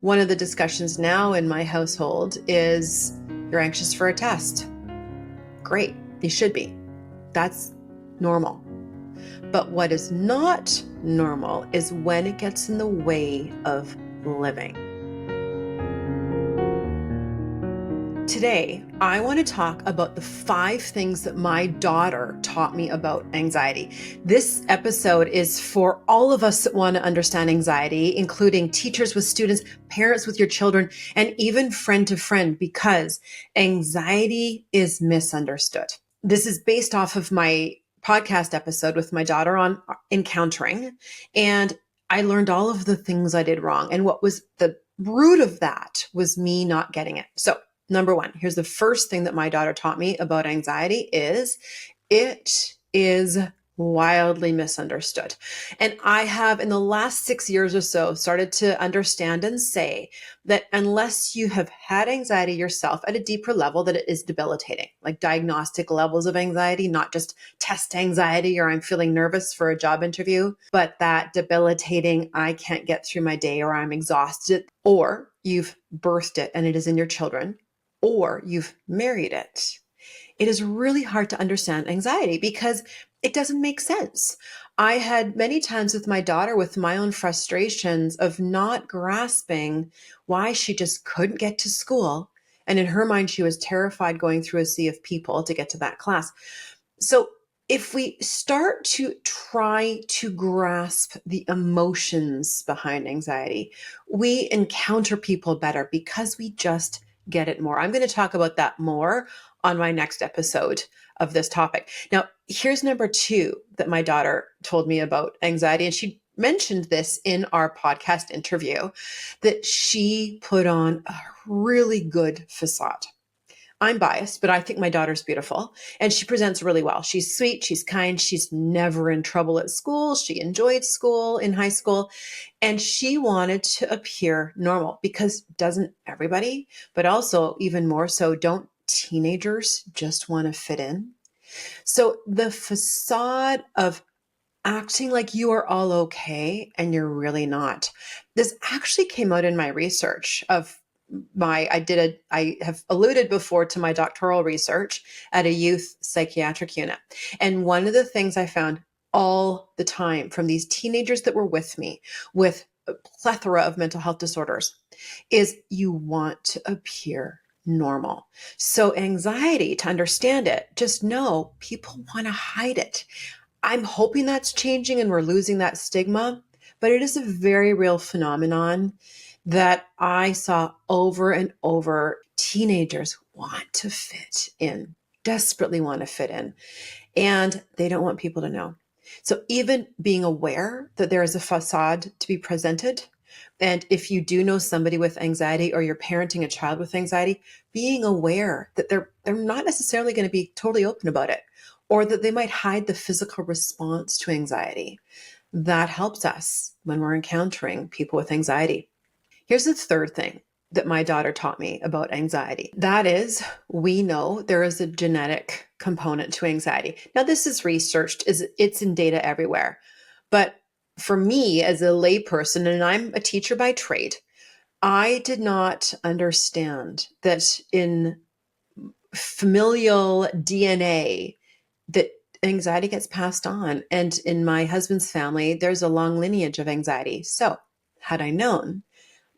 One of the discussions now in my household is you're anxious for a test. Great, you should be. That's normal. But what is not normal is when it gets in the way of living. Today, I want to talk about the 5 things that my daughter taught me about anxiety. This episode is for all of us that want to understand anxiety, including teachers with students, parents with your children, and even friend to friend, because anxiety is misunderstood. This is based off of my podcast episode with my daughter on encountering, and I learned all of the things I did wrong. And what was the root of that was me not getting it. So number 1, here's the first thing that my daughter taught me about anxiety is it is wildly misunderstood. And I have, in the last 6 years or so, started to understand and say that unless you have had anxiety yourself at a deeper level, that it is debilitating, like diagnostic levels of anxiety, not just test anxiety or I'm feeling nervous for a job interview, but that debilitating, I can't get through my day or I'm exhausted, or you've birthed it and it is in your children, or you've married it. It is really hard to understand anxiety because it doesn't make sense. I had many times with my daughter with my own frustrations of not grasping why she just couldn't get to school. And in her mind, she was terrified going through a sea of people to get to that class. So if we start to try to grasp the emotions behind anxiety, we encounter people better because we just get it more. I'm going to talk about that more on my next episode of this topic. Now, here's number 2 that my daughter told me about anxiety. And she mentioned this in our podcast interview, that she put on a really good facade. I'm biased, but I think my daughter's beautiful and she presents really well. She's sweet. She's kind. She's never in trouble at school. She enjoyed school in high school and she wanted to appear normal because doesn't everybody, but also even more so, don't teenagers just want to fit in? So the facade of acting like you are all okay and you're really not. This actually came out in my research of I have alluded before to my doctoral research at a youth psychiatric unit. And one of the things I found all the time from these teenagers that were with me with a plethora of mental health disorders is you want to appear normal. So anxiety, to understand it, just know people want to hide it. I'm hoping that's changing and we're losing that stigma, but it is a very real phenomenon that I saw over and over. Teenagers want to fit in, desperately want to fit in, and they don't want people to know. So even being aware that there is a facade to be presented, and if you do know somebody with anxiety or you're parenting a child with anxiety, being aware that they're not necessarily going to be totally open about it, or that they might hide the physical response to anxiety. That helps us when we're encountering people with anxiety. Here's the third thing that my daughter taught me about anxiety. That is, we know there is a genetic component to anxiety. Now, this is researched, it's in data everywhere. But for me as a layperson, and I'm a teacher by trade, I did not understand that in familial DNA that anxiety gets passed on. And in my husband's family, there's a long lineage of anxiety. So had I known,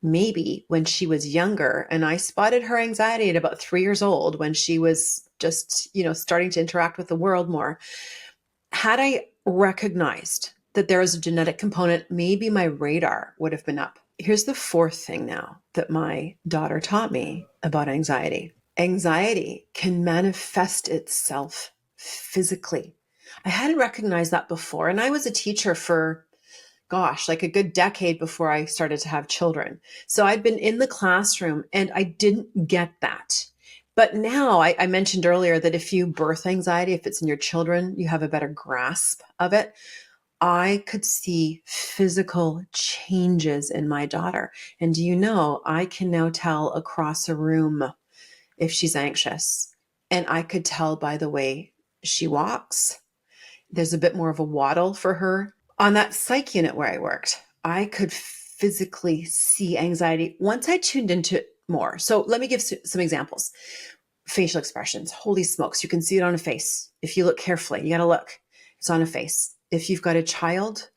maybe when she was younger, and I spotted her anxiety at about 3 years old when she was just, starting to interact with the world more. Had I recognized that there is a genetic component, maybe my radar would have been up. Here's the 4th thing now that my daughter taught me about anxiety. Anxiety can manifest itself physically. I hadn't recognized that before. And I was a teacher for, like a good decade before I started to have children. So I'd been in the classroom and I didn't get that. But now I mentioned earlier that if you birth anxiety, if it's in your children, you have a better grasp of it. I could see physical changes in my daughter. And do you know, I can now tell across a room if she's anxious. And I could tell by the way she walks. There's a bit more of a waddle for her. On that psych unit where I worked, I could physically see anxiety once I tuned into it more. So let me give some examples. Facial expressions. Holy smokes, you can see it on a face. If you look carefully, you got to look. It's on a face. If you've got a child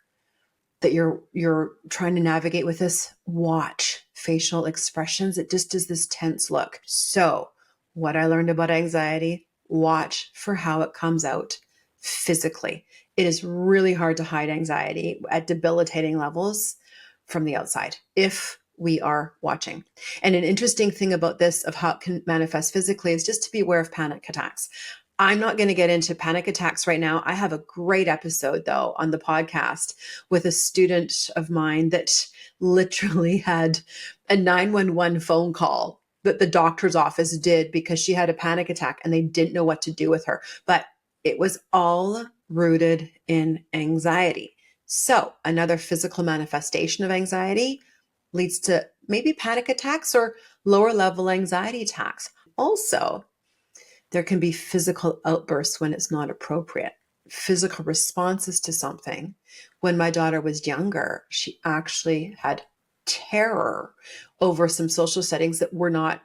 that you're trying to navigate with this, watch facial expressions. It just does this tense look. So what I learned about anxiety, watch for how it comes out physically. It is really hard to hide anxiety at debilitating levels from the outside if we are watching. And an interesting thing about this, of how it can manifest physically, is just to be aware of panic attacks. I'm not going to get into panic attacks right now. I have a great episode, though, on the podcast with a student of mine that literally had a 911 phone call that the doctor's office did because she had a panic attack and they didn't know what to do with her. But it was all rooted in anxiety. So another physical manifestation of anxiety leads to maybe panic attacks or lower level anxiety attacks. Also, there can be physical outbursts when it's not appropriate, physical responses to something. When my daughter was younger, she actually had terror over some social settings that were not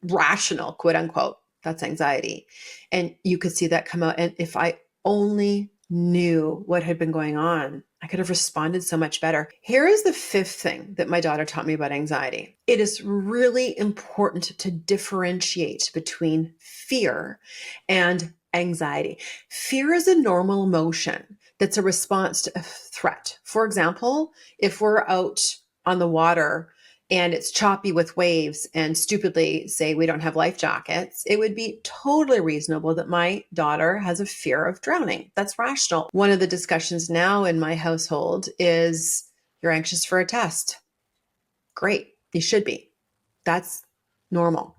rational, quote unquote. That's anxiety. And you could see that come out. And if I only knew what had been going on, I could have responded so much better. Here is the fifth thing that my daughter taught me about anxiety. It is really important to differentiate between fear and anxiety. Fear is a normal emotion that's a response to a threat. For example, if we're out on the water and it's choppy with waves and stupidly say we don't have life jackets, it would be totally reasonable that my daughter has a fear of drowning. That's rational. One of the discussions now in my household is, you're anxious for a test. Great, you should be. That's normal.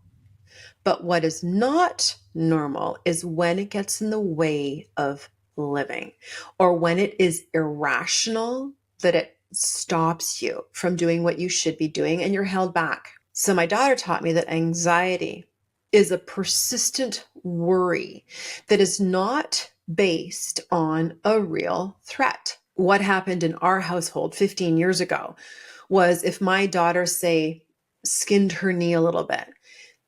But what is not normal is when it gets in the way of living, or when it is irrational, that it stops you from doing what you should be doing and you're held back. So my daughter taught me that anxiety is a persistent worry that is not based on a real threat. What happened in our household 15 years ago was, if my daughter, say, skinned her knee a little bit,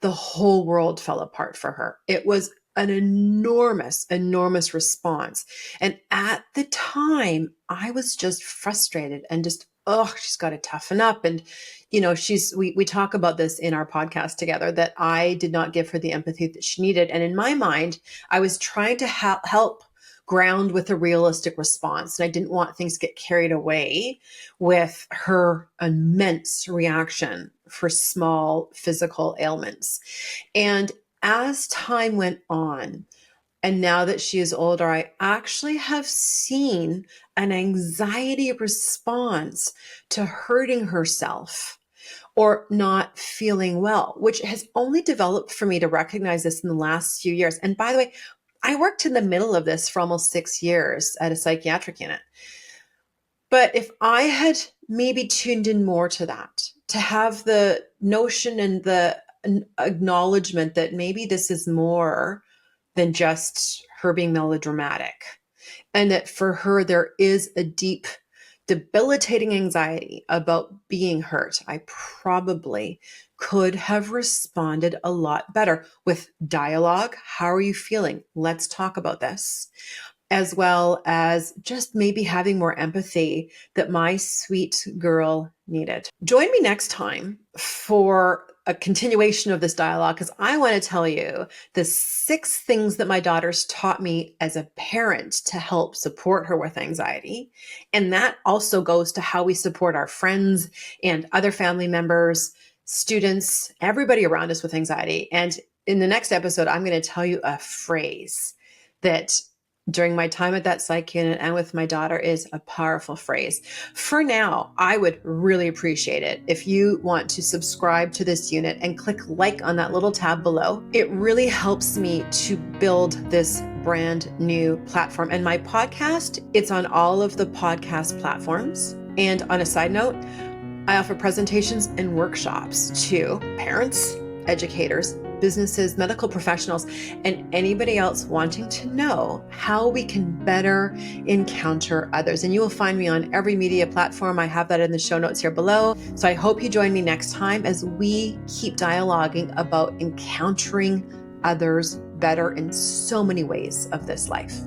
the whole world fell apart for her. It was an enormous, enormous response. And at the time, I was just frustrated and just, oh, she's got to toughen up. And, you know, we talk about this in our podcast together, that I did not give her the empathy that she needed. And in my mind, I was trying to help ground with a realistic response. And I didn't want things to get carried away with her immense reaction for small physical ailments. And as time went on, and now that she is older, I actually have seen an anxiety response to hurting herself or not feeling well, which has only developed for me to recognize this in the last few years. And by the way, I worked in the middle of this for almost 6 years at a psychiatric unit. But if I had maybe tuned in more to that, to have the notion and the acknowledgement that maybe this is more than just her being melodramatic, and that for her there is a deep, debilitating anxiety about being hurt, I probably could have responded a lot better with dialogue. How are you feeling? Let's talk about this. As well as just maybe having more empathy that my sweet girl needed. Join me next time for a continuation of this dialogue, because I want to tell you the 6 things that my daughters taught me as a parent to help support her with anxiety. And that also goes to how we support our friends and other family members, students, everybody around us with anxiety. And in the next episode, I'm going to tell you a phrase that during my time at that psych unit and with my daughter is a powerful phrase. For now, I would really appreciate it if you want to subscribe to this unit and click like on that little tab below. It really helps me to build this brand new platform. And my podcast, it's on all of the podcast platforms. And on a side note, I offer presentations and workshops to parents, educators, businesses, medical professionals, and anybody else wanting to know how we can better encounter others. And you will find me on every media platform. I have that in the show notes here below. So I hope you join me next time as we keep dialoguing about encountering others better in so many ways of this life.